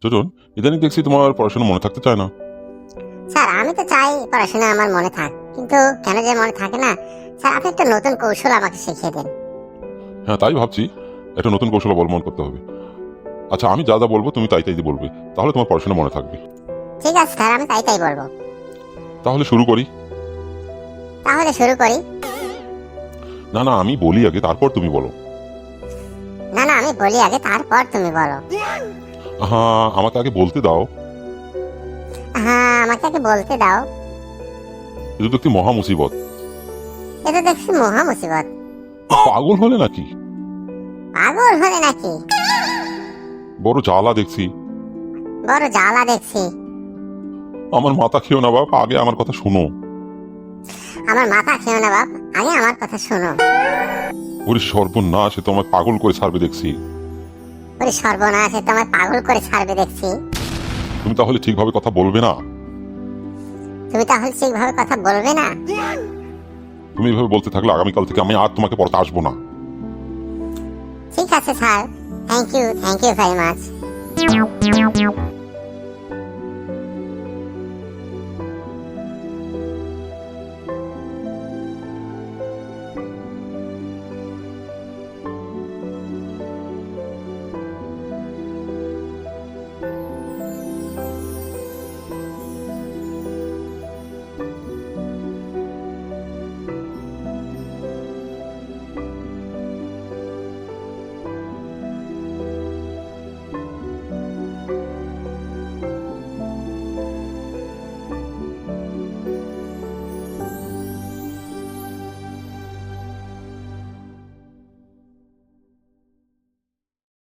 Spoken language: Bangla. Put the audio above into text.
ছোটন, ইদানিং দেখছি তোমার পড়াশোনা মনে থাকতে চায় না। স্যার আমি তো চাই পড়াশোনা আমার মনে থাক, কিন্তু কেন যে মনে থাকে না স্যার, আপনি একটা নতুন কৌশল আমাকে শিখিয়ে দেন। হ্যাঁ, তাই ভাবছি একটা নতুন কৌশল অবলম্বন করতে হবে। আচ্ছা, আমি যা যা বলবো তুমি তাই তাই বলবে, তাহলে তোমার পড়াশোনা মনে থাকবে। ঠিক আছে স্যার, আমি তাই তাই বলবো। তাহলে শুরু করি। তাহলে শুরু করি। না না, আমি বলি আগে, তারপর তুমি বলো। না না, আমি বলি আগে তারপর তুমি বলো। হ্যাঁ, আমাকে আগে বলতে দাও। হ্যাঁ, আমাকে আগে বলতে দাও। এটা তো একটি মহা মুসিবত। এটা দেখছি মহা মুসিবত। পাগল হলে নাকি? পাগল হলে নাকি? বড় জ্বালা দেখছি। বড় জ্বালা দেখছি। আমার মাথা খেও না বাপ, আগে আমার কথা শোনো। আমার মাথা খেও না বাপ, আগে আমার কথা শোনো। ওরে সর্বনাশ, সে তো আমায় পাগল করে ছাড়বে দেখছি। ওরে সর্বনাশ, তোমায় পাগল করে ছাড়বে দেখছি। তুমি তাহলে ঠিকভাবে কথা বলবে না? তুমি তাহলে ঠিকভাবে কথা বলবে না? তুমি এভাবে বলতে থাকলে আগামীকাল থেকে আমি আর তোমাকে পড়াতে আসবো না। ঠিক আছে sir, thank you very much.